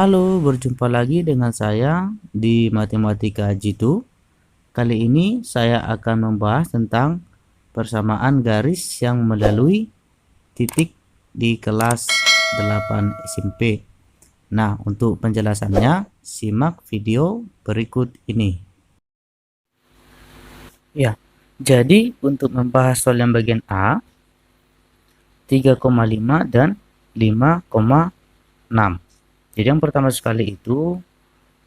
Halo, berjumpa lagi dengan saya di Matematika Jitu. Kali ini saya akan membahas tentang persamaan garis yang melalui titik di kelas 8 SMP. Nah, untuk penjelasannya, simak video berikut ini. Ya, jadi untuk membahas soal yang bagian A, 3,5 dan 5,6. Jadi yang pertama sekali itu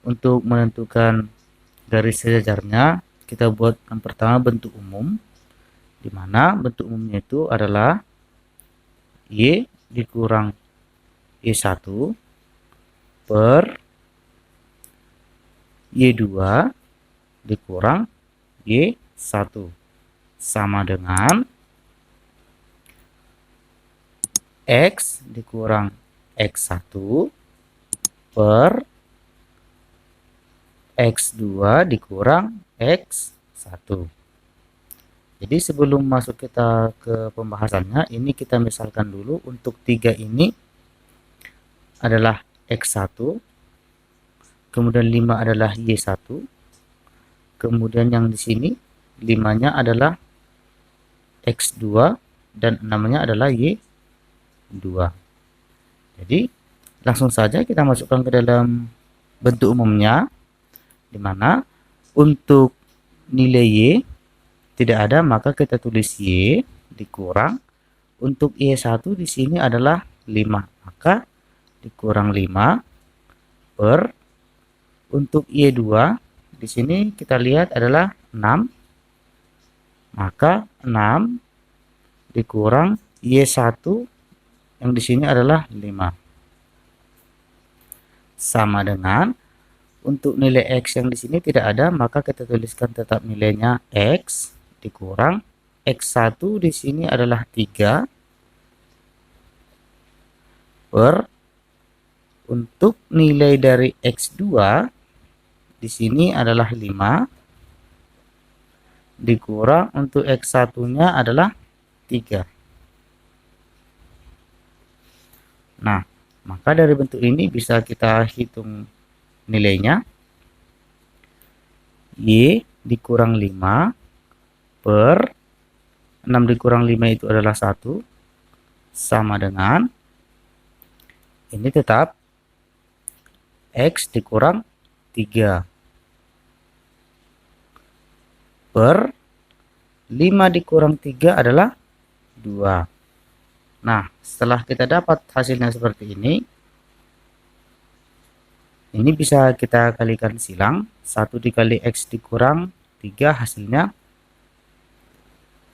untuk menentukan garis sejajarnya, kita buat yang pertama bentuk umum, di mana bentuk umumnya itu adalah Y dikurang Y1 per Y2 dikurang Y1 sama dengan X dikurang X1 per X2 dikurang X1. Jadi sebelum masuk kita ke pembahasannya, ini kita misalkan dulu untuk 3 ini adalah X1, kemudian 5 adalah Y1, kemudian yang di sini 5-nya adalah X2 dan 6-nya adalah Y2. Jadi langsung saja kita masukkan ke dalam bentuk umumnya, di mana untuk nilai Y tidak ada, maka kita tulis Y dikurang untuk Y1 di sini adalah 5, maka dikurang 5 per untuk Y2 di sini kita lihat adalah 6, maka 6 dikurang Y1 yang di sini adalah 5 sama dengan untuk nilai X yang di sini tidak ada, maka kita tuliskan tetap nilainya X dikurang X1 di sini adalah 3 per untuk nilai dari X2 di sini adalah 5 dikurang untuk X1-nya adalah 3. Nah, maka dari bentuk ini bisa kita hitung nilainya. Y dikurang 5 per 6 dikurang 5 itu adalah 1 sama dengan ini tetap X dikurang 3 per 5 dikurang 3 adalah 2. Nah, setelah kita dapat hasilnya seperti ini bisa kita kalikan silang. 1 dikali X dikurang 3 hasilnya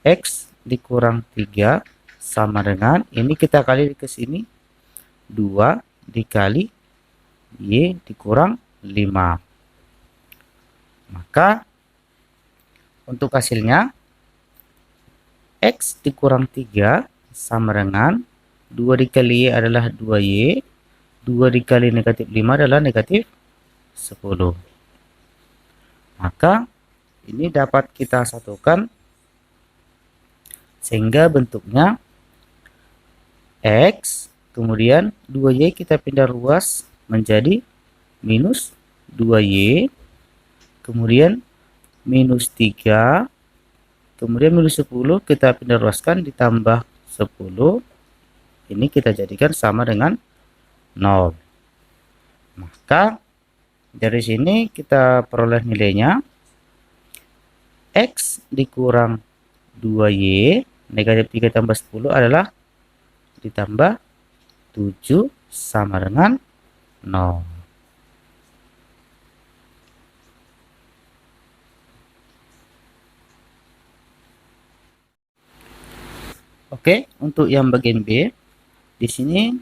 X dikurang 3 sama dengan ini kita kali ke sini 2 dikali Y dikurang 5. Maka untuk hasilnya X dikurang 3 sama dengan 2 dikali Y adalah 2Y, 2 dikali negatif 5 adalah negatif 10. Maka ini dapat kita satukan sehingga bentuknya X, kemudian 2Y kita pindah ruas menjadi minus 2Y, kemudian minus 3, kemudian minus 10 kita pindah ruaskan ditambah 10, ini kita jadikan sama dengan 0. Maka dari sini kita peroleh nilainya X dikurang 2Y negatif 3 tambah 10 adalah ditambah 7 sama dengan 0. Oke, untuk yang bagian B, di sini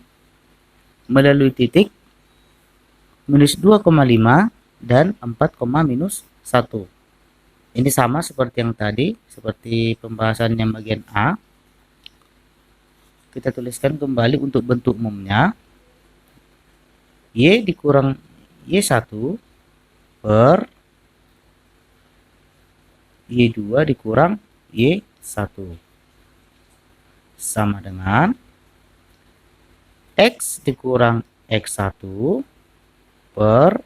melalui titik minus 2,5 dan 4, minus 1. Ini sama seperti yang tadi, seperti pembahasan yang bagian A. Kita tuliskan kembali untuk bentuk umumnya. Y dikurang Y1 per Y2 dikurang Y1 sama dengan X dikurang X1 per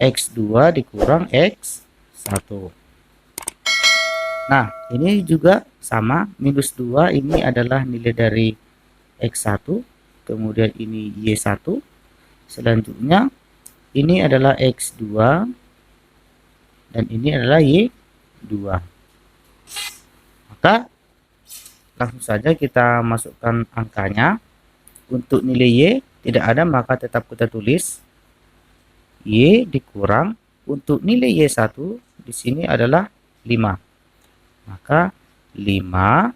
X2 dikurang X1. Nah, ini juga sama, minus 2 ini adalah nilai dari X1, kemudian ini Y1, selanjutnya ini adalah X2, dan ini adalah Y2. Maka langsung saja kita masukkan angkanya. Untuk nilai Y tidak ada, maka tetap kita tulis Y dikurang, untuk nilai Y1 di sini adalah 5. Maka 5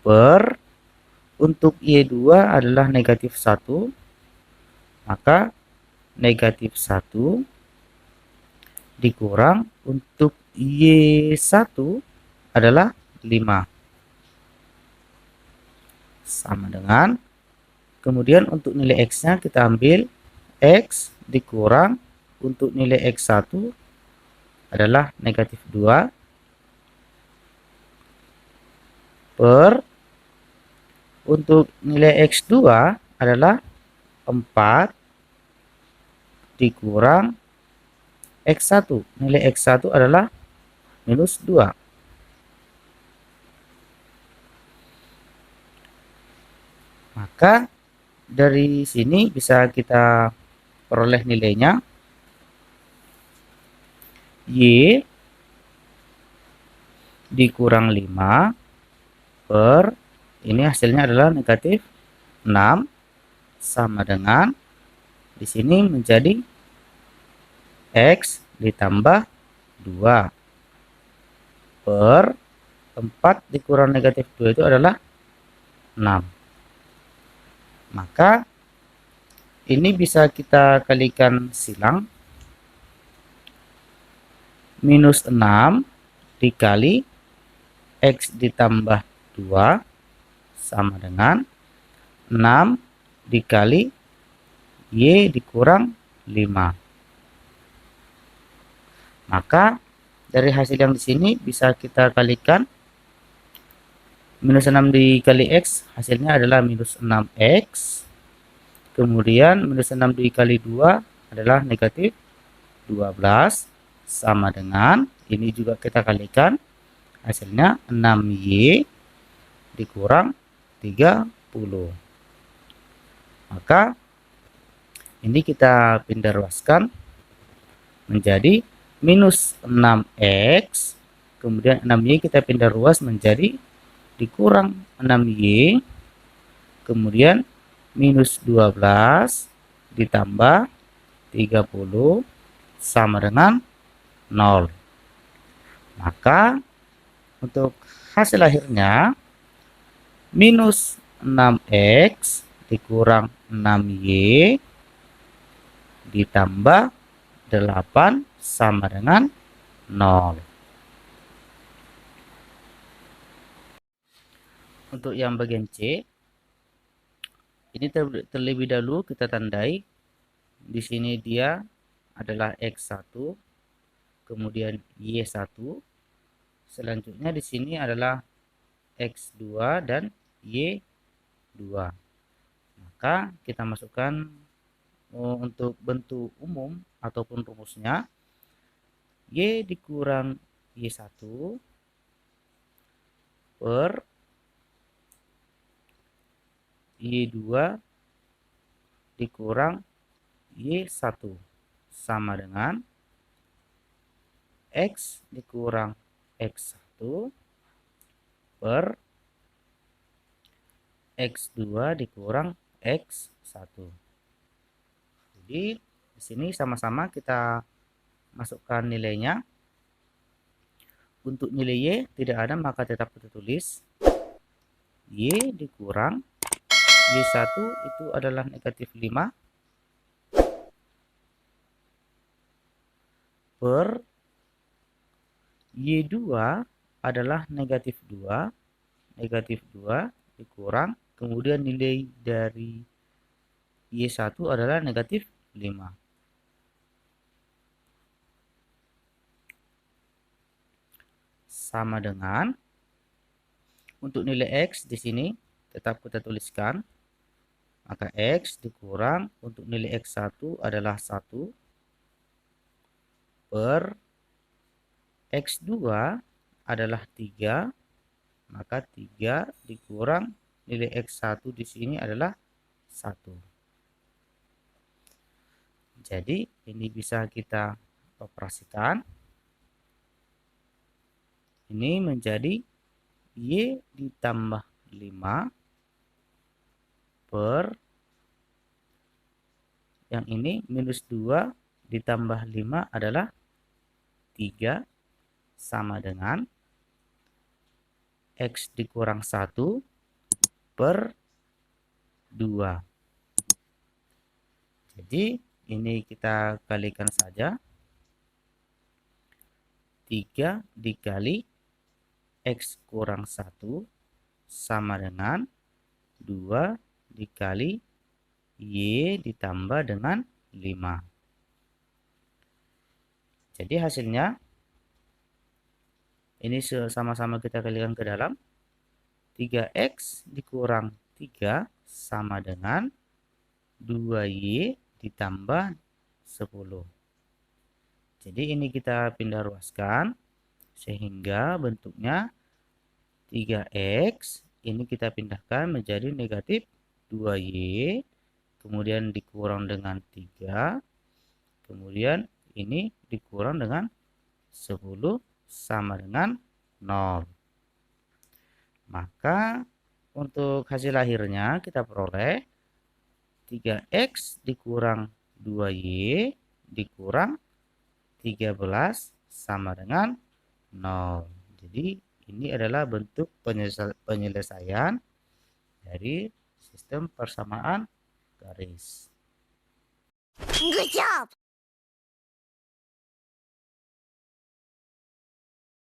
per, untuk Y2 adalah negatif 1, maka negatif 1 dikurang, untuk Y1 adalah 5. Sama dengan, kemudian untuk nilai X-nya kita ambil X dikurang, untuk nilai X1 adalah negatif 2 per, untuk nilai X2 adalah 4 dikurang X1. Nilai X1 adalah minus 2. Maka dari sini bisa kita peroleh nilainya. Y dikurang 5 per, ini hasilnya adalah negatif 6, sama dengan, di sini menjadi X ditambah 2 per 4 dikurang negatif 2 itu adalah 6. Maka ini bisa kita kalikan silang. Minus 6 dikali X ditambah 2 sama dengan 6 dikali Y dikurang 5. Maka dari hasil yang di sini bisa kita kalikan. Minus 6 dikali X hasilnya adalah minus 6X. Kemudian minus 6 dikali 2 adalah negatif 12. Sama dengan, ini juga kita kalikan. Hasilnya 6Y dikurang 30. Maka ini kita pindah ruaskan menjadi minus 6X. Kemudian 6Y kita pindah ruas menjadi dikurang 6Y, kemudian minus 12 ditambah 30 sama dengan 0. Maka untuk hasil akhirnya minus 6X dikurang 6Y ditambah 8 sama dengan 0. Untuk yang bagian C, ini terlebih dahulu kita tandai. Di sini dia adalah X1, kemudian Y1. Selanjutnya di sini adalah X2 dan Y2. Maka kita masukkan untuk bentuk umum ataupun rumusnya. Y dikurang Y1 per Y2 dikurang Y1 sama dengan X dikurang X1 per X2 dikurang X1. Jadi di sini sama-sama kita masukkan nilainya. Untuk nilai Y tidak ada, maka tetap kita tulis Y dikurang Y1 itu adalah negatif 5 per Y2 adalah negatif 2 dikurang, kemudian nilai dari Y1 adalah negatif 5. Sama dengan, untuk nilai X di sini tetap kita tuliskan. Maka X dikurang untuk nilai X1 adalah 1 per X2 adalah 3. Maka 3 dikurang nilai X1 di sini adalah 1. Jadi ini bisa kita operasikan. Ini menjadi Y ditambah 5 per yang ini minus 2 ditambah 5 adalah 3 sama dengan X dikurang 1 per 2. Jadi ini kita kalikan saja. 3 dikali X kurang 1 sama dengan 2 dikali Y ditambah dengan 5. Jadi hasilnya ini sama-sama kita kalikan ke dalam. 3X dikurang 3 sama dengan 2Y ditambah 10. Jadi ini kita pindah ruaskan sehingga bentuknya 3X ini kita pindahkan menjadi negatif 2Y, kemudian dikurang dengan 3, kemudian ini dikurang dengan 10 sama dengan 0. Maka untuk hasil akhirnya kita peroleh 3X dikurang 2Y dikurang 13 sama dengan 0. Jadi ini adalah bentuk penyelesaian dari sistem persamaan garis. Good job!